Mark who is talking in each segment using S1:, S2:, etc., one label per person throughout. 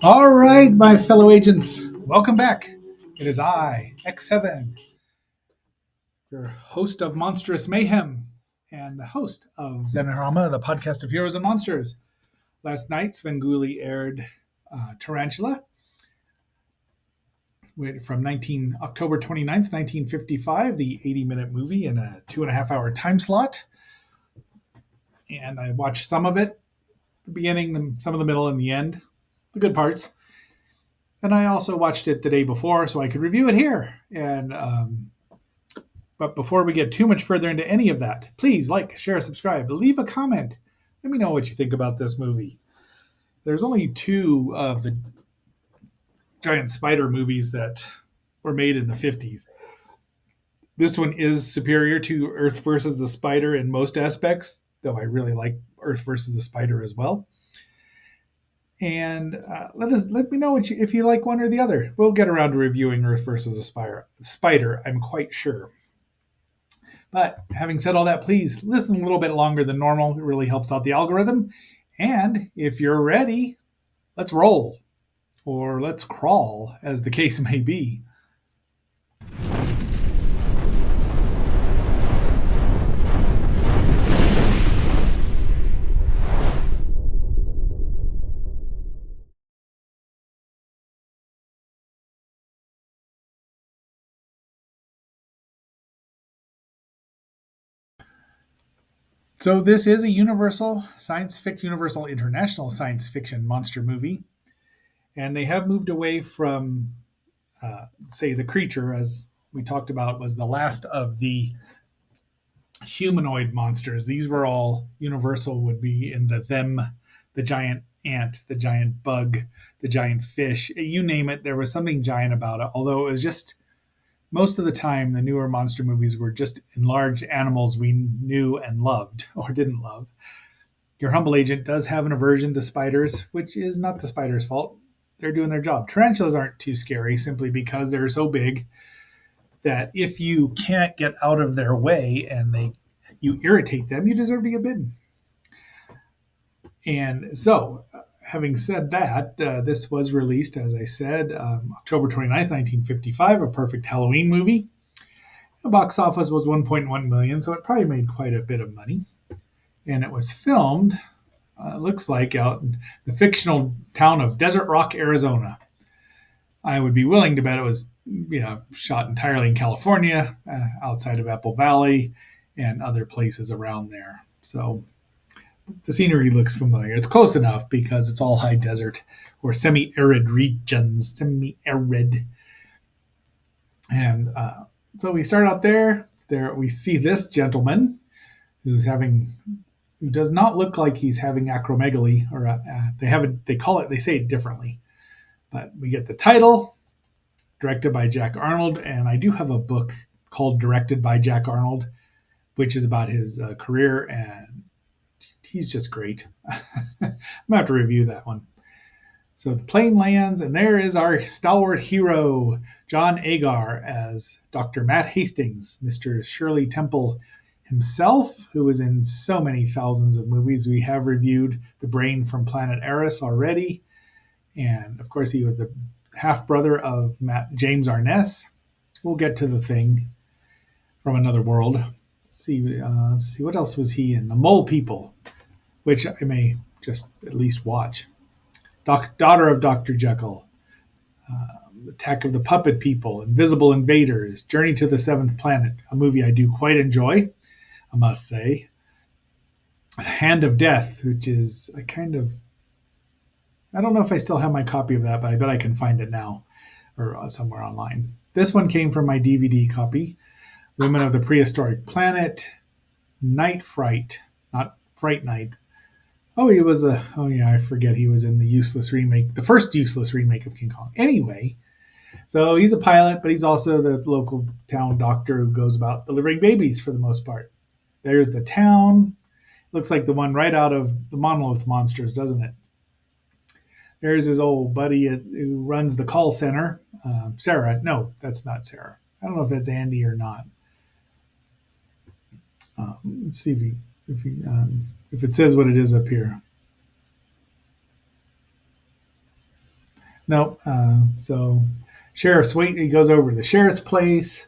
S1: All right, my fellow agents, welcome back. It is I, X7, your host of Monstrous Mayhem and the host of Zenorama, the podcast of heroes and monsters. Last night, Svengoolie aired Tarantula from October 29th, 1955, the 80-minute movie in a 2.5-hour time slot. And I watched some of it, the beginning, some of the middle, and the end, the good parts. And I also watched it the day before so I could review it here. But before we get too much further into any of that, please like, share, subscribe, leave a comment. Let me know what you think about this movie. There's only two of the giant spider movies that were made in the 50s. This one is superior to Earth versus the Spider in most aspects, though I really like Earth versus the Spider as well. And let me know if you like one or the other. We'll get around to reviewing Earth versus the Spider, I'm quite sure. But having said all that, please listen a little bit longer than normal. It really helps out the algorithm. And if you're ready, let's roll. Or let's crawl, as the case may be. So this is a universal international science fiction monster movie. And they have moved away from, say, The Creature, as we talked about, was the last of the humanoid monsters. These were all universal, would be in the giant ant, the giant bug, the giant fish, you name it. There was something giant about it, although it was just most of the time the newer monster movies were just enlarged animals we knew and loved or didn't love. Your humble agent does have an aversion to spiders, which is not the spider's fault. They're doing their job. Tarantulas aren't too scary simply because they're so big that if you can't get out of their way and you irritate them, you deserve to get bitten. And so, having said that, this was released, as I said, October 29th, 1955, a perfect Halloween movie. The box office was 1.1 million, so it probably made quite a bit of money. And it was filmed, looks like, out in the fictional town of Desert Rock, Arizona. I would be willing to bet it was shot entirely in California, outside of Apple Valley, and other places around there. So the scenery looks familiar. It's close enough because it's all high desert or semi-arid regions, semi-arid. And so we start out there. There we see this gentleman who does not look like he's having acromegaly, or they say it differently. But we get the title, directed by Jack Arnold, and I do have a book called Directed by Jack Arnold, which is about his career, and he's just great. I'm going to have to review that one. So the plane lands, and there is our stalwart hero, John Agar, as Dr. Matt Hastings, Mr. Shirley Temple himself, who was in so many thousands of movies. We have reviewed The Brain from Planet Eris already. And, of course, he was the half-brother of James Arness. We'll get to The Thing from Another World. Let's see, what else was he in? The Mole People, which I may just at least watch. Daughter of Dr. Jekyll, Attack of the Puppet People, Invisible Invaders, Journey to the Seventh Planet, a movie I do quite enjoy, I must say. Hand of Death, which is a kind of, I don't know if I still have my copy of that, but I bet I can find it now or somewhere online. This one came from my DVD copy. Women of the Prehistoric Planet, Night Fright, not Fright Night. I forget he was in the first useless remake of King Kong. Anyway, so he's a pilot, but he's also the local town doctor who goes about delivering babies for the most part. There's the town. Looks like the one right out of the Monolith Monsters, doesn't it? There's his old buddy who runs the call center. Sarah. No, that's not Sarah. I don't know if that's Andy or not. Let's see if it says what it is up here. Nope. So sheriff's wait. He goes over to the sheriff's place,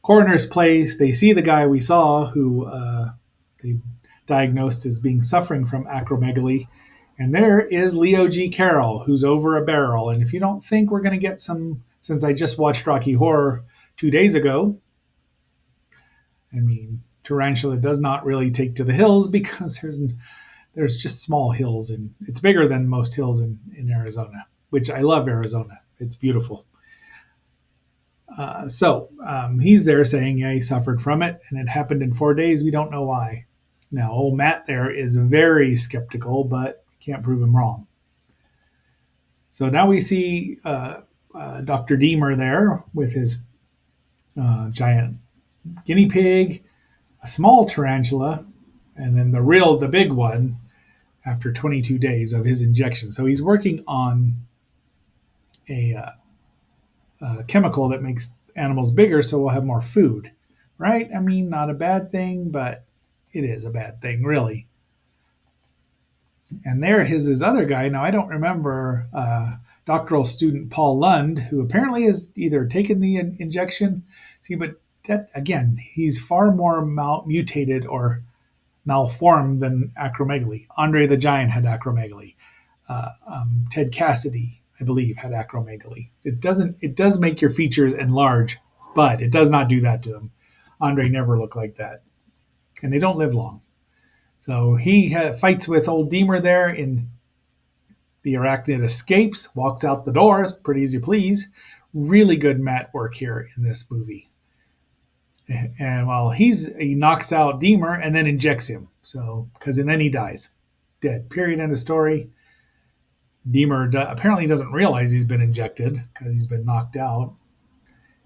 S1: coroner's place. They see the guy we saw who they diagnosed as being suffering from acromegaly. And there is Leo G. Carroll, who's over a barrel. And if you don't think we're going to get some, since I just watched Rocky Horror 2 days ago, I mean, Tarantula does not really take to the hills because there's just small hills, and it's bigger than most hills in Arizona, which I love Arizona. It's beautiful. So he's there saying, yeah, he suffered from it, and it happened in 4 days. We don't know why. Now, old Matt there is very skeptical, but can't prove him wrong. So now we see Dr. Deemer there with his giant guinea pig, a small tarantula, and then the big one after 22 days of his injection. So he's working on a chemical that makes animals bigger so we'll have more food, right? I mean, not a bad thing, but it is a bad thing, really. And there is his other guy. Now, I don't remember doctoral student Paul Lund, who apparently has either taken the injection. See, but that, again, he's far more mutated or malformed than acromegaly. Andre the Giant had acromegaly. Ted Cassidy, I believe, had acromegaly. It does make your features enlarge, but it does not do that to them. Andre never looked like that. And they don't live long. So he fights with old Deemer there, and the arachnid escapes, walks out the doors, pretty as you please. Really good mat work here in this movie. And while he knocks out Deemer and then injects him, and then he dies, dead. Period. End of story. Deemer apparently doesn't realize he's been injected because he's been knocked out.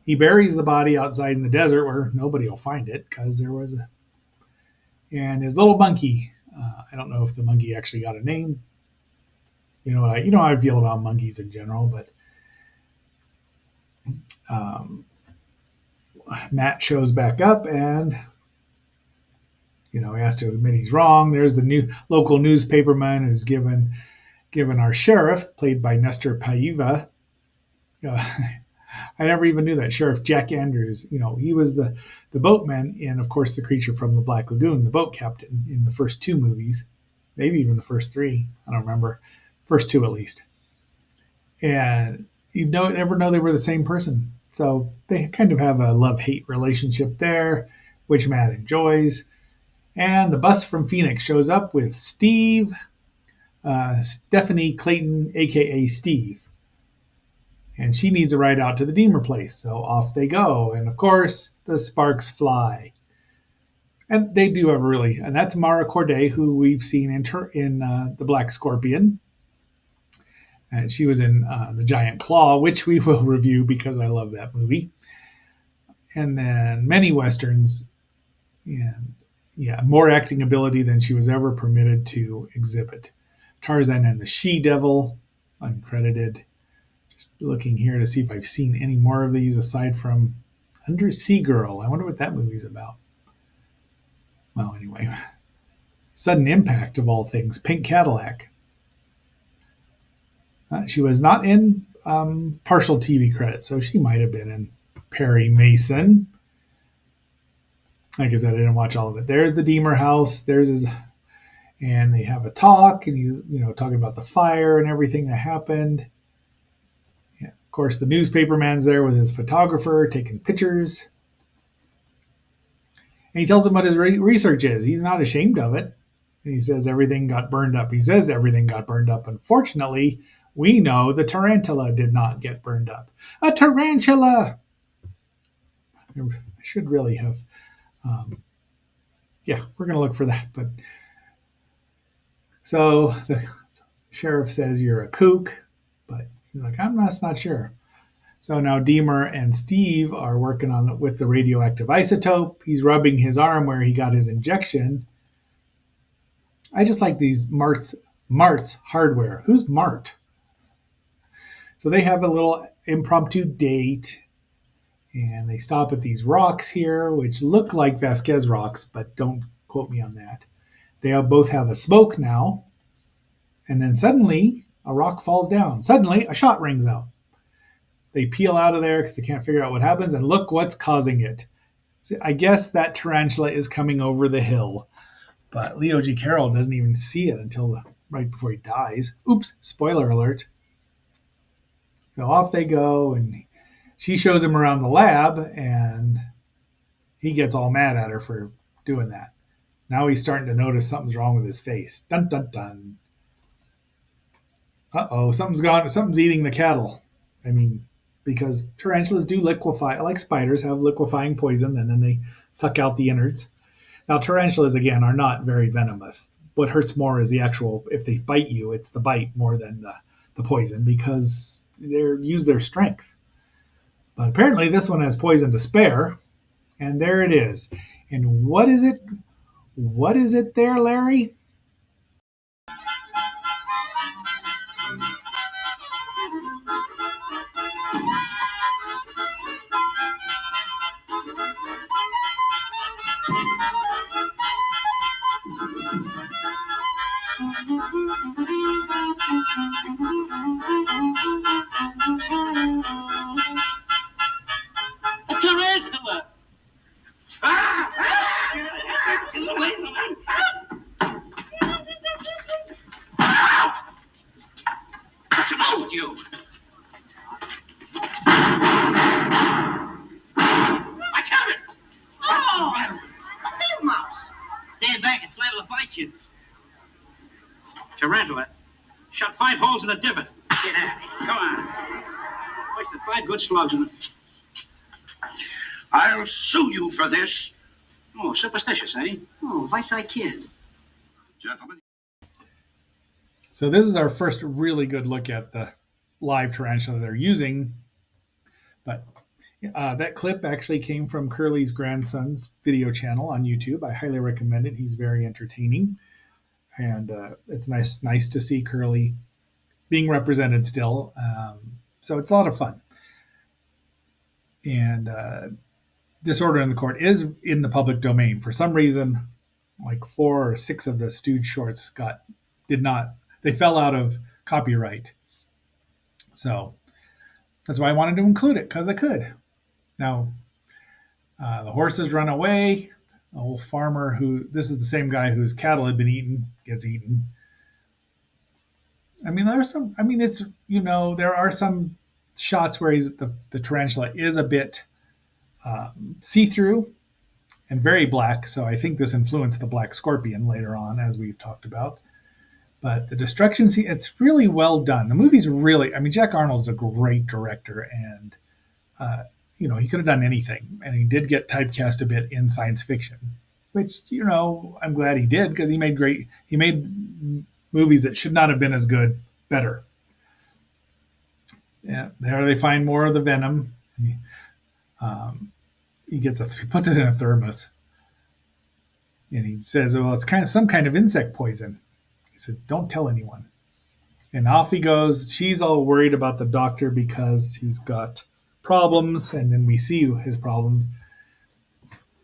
S1: He buries the body outside in the desert where nobody will find it because there was and his little monkey. I don't know if the monkey actually got a name. You know how I feel about monkeys in general, but Matt shows back up and he has to admit he's wrong. There's the new local newspaperman who's given our sheriff, played by Nestor Paiva. I never even knew that. Sheriff Jack Andrews, he was the boatman in, of course, The Creature from the Black Lagoon, the boat captain in the first two movies, maybe even the first three. I don't remember. First two, at least. And you never know they were the same person. So they kind of have a love-hate relationship there, which Matt enjoys. And the bus from Phoenix shows up with Stephanie Clayton, a.k.a. Steve. And she needs a ride out to the Deemer place. So off they go. And, of course, the sparks fly. And they do have and that's Mara Corday, who we've seen in The Black Scorpion. And she was in The Giant Claw, which we will review because I love that movie. And then many Westerns. And, more acting ability than she was ever permitted to exhibit. Tarzan and the She-Devil, uncredited. Just looking here to see if I've seen any more of these aside from Undersea Girl. I wonder what that movie's about. Well, anyway. Sudden Impact, of all things. Pink Cadillac. She was not in partial TV credits, so she might have been in Perry Mason. Like I said, I didn't watch all of it. There's the Deemer house. And they have a talk, and he's talking about the fire and everything that happened. Yeah, of course, the newspaper man's there with his photographer taking pictures, and he tells him what his research is. He's not ashamed of it. And he says everything got burned up. He says everything got burned up. Unfortunately, we know the tarantula did not get burned up. A tarantula! I should really have. We're going to look for that. But so the sheriff says you're a kook, but he's like, that's not sure. So now Deemer and Steve are working with the radioactive isotope. He's rubbing his arm where he got his injection. I just like these Mart's hardware. Who's Mart? So they have a little impromptu date, and they stop at these rocks here, which look like Vasquez rocks, but don't quote me on that. They both have a smoke now, and then suddenly a rock falls down. Suddenly a shot rings out. They peel out of there because they can't figure out what happens, and look what's causing it. So I guess that tarantula is coming over the hill, but Leo G. Carroll doesn't even see it until right before he dies. Oops, spoiler alert. So off they go, and she shows him around the lab, and he gets all mad at her for doing that. Now he's starting to notice something's wrong with his face. Dun dun dun. Uh-oh, something's gone. Something's eating the cattle. I mean, because tarantulas do liquefy, like spiders, have liquefying poison, and then they suck out the innards. Now, tarantulas again are not very venomous. What hurts more is the actual. If they bite you, it's the bite more than the poison because they use their strength. But apparently, this one has poison to spare, and there it is. And what is it? What is it there, Larry?
S2: A tarantula! Get away from me! What's wrong with you? I killed it! Oh! A field mouse! Stand back, it's liable to bite you. Tarantula shot 5 holes in the divot. Get out of here. Come on. Wasted 5 good slugs in it.
S3: I'll sue you for this.
S2: Oh, superstitious, eh? Oh, Vice-Eye Kid.
S3: Gentlemen.
S1: So this is our first really good look at the live tarantula they're using. But that clip actually came from Curly's grandson's video channel on YouTube. I highly recommend it. He's very entertaining, and it's nice to see Curly being represented still. So it's a lot of fun. And Disorder in the Court is in the public domain. For some reason, like 4 or 6 of the Stooge shorts they fell out of copyright. So that's why I wanted to include it, because I could. Now, the horses run away. The old farmer this is the same guy whose cattle had been eaten, gets eaten. I mean, there are some shots where the tarantula is a bit see-through and very black. So I think this influenced the black scorpion later on, as we've talked about. But the destruction scene, it's really well done. The movie's really, I mean, Jack Arnold's a great director, and he could have done anything, and he did get typecast a bit in science fiction, which I'm glad he did, because he made movies that should not have been as good better. Yeah, there they find more of the venom. He puts it in a thermos, and he says, "Well, it's kind of some kind of insect poison." He says, "Don't tell anyone." And off he goes. She's all worried about the doctor because he's got problems, and then we see his problems.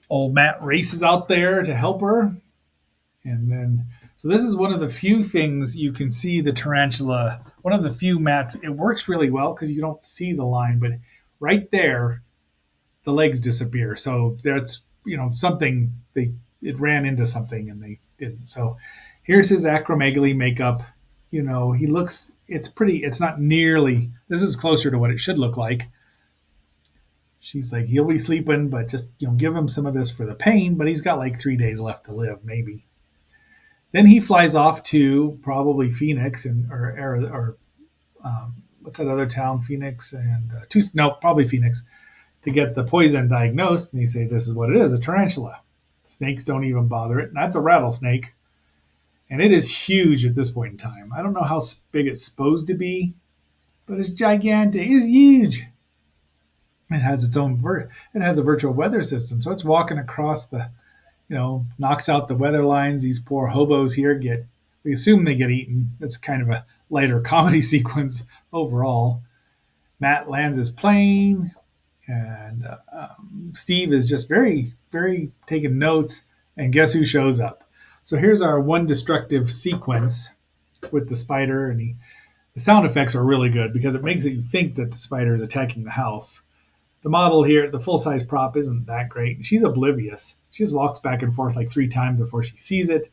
S1: Old Matt races out there to help her. And then, so this is one of the few things you can see the tarantula, one of the few mats. It works really well because you don't see the line, but right there, the legs disappear. So that's, something, it ran into something and they didn't. So here's his acromegaly makeup. He looks, it's not nearly, this is closer to what it should look like. She's like, he'll be sleeping, but just, give him some of this for the pain, but he's got like 3 days left to live, maybe. Then he flies off to probably Phoenix or what's that other town? Phoenix and probably Phoenix, to get the poison diagnosed. And they say, this is what it is, a tarantula. Snakes don't even bother it. And that's a rattlesnake. And it is huge at this point in time. I don't know how big it's supposed to be, but it's gigantic. It's huge. It has it has a virtual weather system. So it's walking across knocks out the weather lines. These poor hobos here we assume they get eaten. It's kind of a lighter comedy sequence overall. Matt lands his plane, and Steve is just very, very taking notes. And guess who shows up? So here's our one destructive sequence with the spider, and the sound effects are really good because it makes you think that the spider is attacking the house. The model here, the full size prop, isn't that great. She's oblivious. She just walks back and forth like 3 times before she sees it.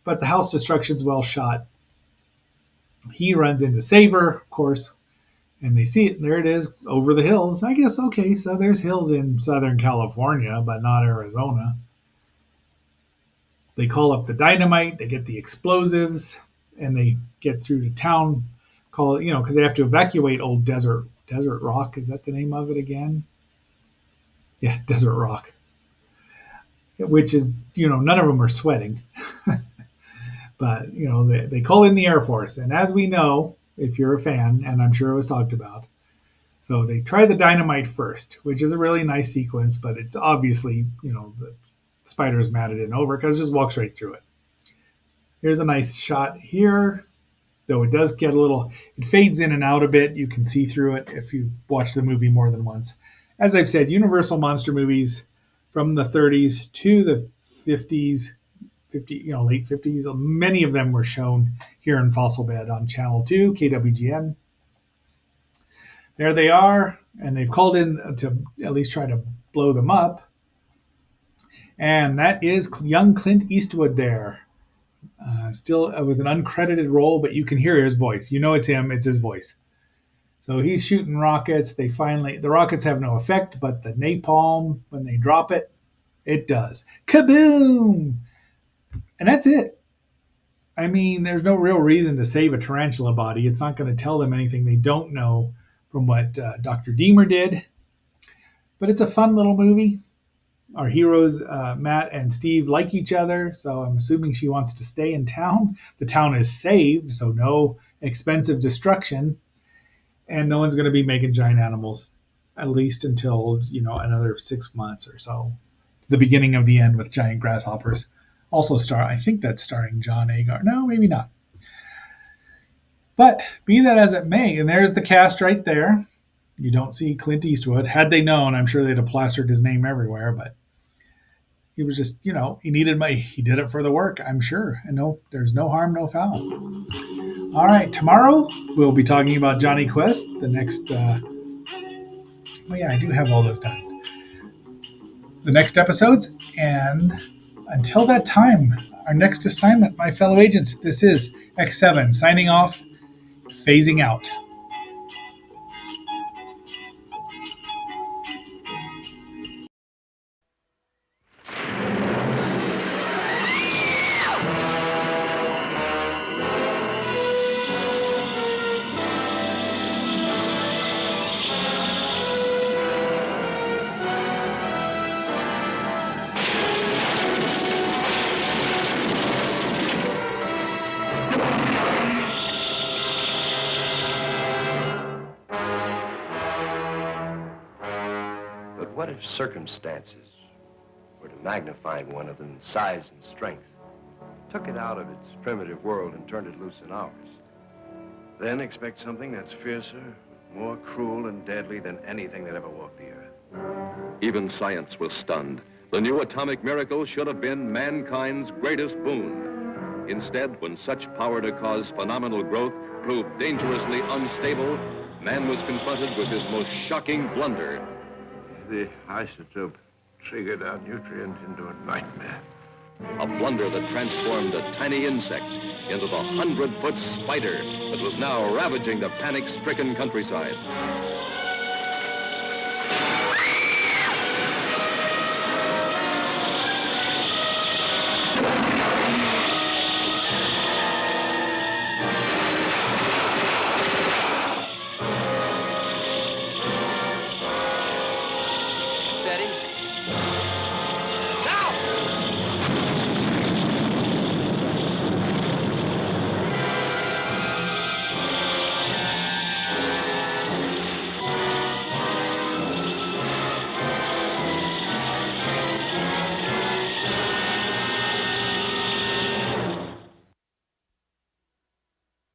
S1: But the house destruction's well shot. He runs in to save her, of course, and they see it, and there it is over the hills. I guess, okay, so there's hills in Southern California, but not Arizona. They call up the dynamite, they get the explosives, and they get through to town. Call it, because they have to evacuate old Desert Rock. Is that the name of it again? Yeah, Desert Rock. Which is, none of them are sweating. But, they call in the Air Force. And as we know, if you're a fan, and I'm sure it was talked about, so they try the dynamite first, which is a really nice sequence, but it's obviously, the spider's matted it over because it just walks right through it. Here's a nice shot here, though it does get it fades in and out a bit. You can see through it if you watch the movie more than once. As I've said, Universal monster movies from the 30s to the 50s, late 50s, many of them were shown here in Fossil Bed on Channel 2, KWGN. There they are, and they've called in to at least try to blow them up. And that is young Clint Eastwood there. Still with an uncredited role, but you can hear his voice. It's him, it's his voice. So he's shooting rockets. The rockets have no effect, but the napalm, when they drop it, it does. Kaboom! And that's it. I mean, there's no real reason to save a tarantula body. It's not going to tell them anything they don't know from what Dr. Deemer did. But it's a fun little movie. Our heroes, Matt and Steve, like each other, so I'm assuming she wants to stay in town. The town is saved, so no expensive destruction, and no one's going to be making giant animals, at least until another 6 months or so. The beginning of the end with giant grasshoppers. Also I think that's starring John Agar. No, maybe not. But be that as it may, and there's the cast right there. You don't see Clint Eastwood. Had they known, I'm sure they'd have plastered his name everywhere, but he was just, he did it for the work, I'm sure. And no, there's no harm, no foul. All right, tomorrow we'll be talking about Johnny Quest, the next, I do have all those done. The next episodes, and until that time, our next assignment, my fellow agents, this is X7 signing off, phasing out.
S4: What if circumstances were to magnify one of them in size and strength, took it out of its primitive world and turned it loose in ours? Then expect something that's fiercer, more cruel and deadly than anything that ever walked the earth.
S5: Even science was stunned. The new atomic miracle should have been mankind's greatest boon. Instead, when such power to cause phenomenal growth proved dangerously unstable, man was confronted with his most shocking blunder.
S3: The isotope triggered our nutrients into a nightmare.
S5: A blunder that transformed a tiny insect into the 100-foot spider that was now ravaging the panic-stricken countryside.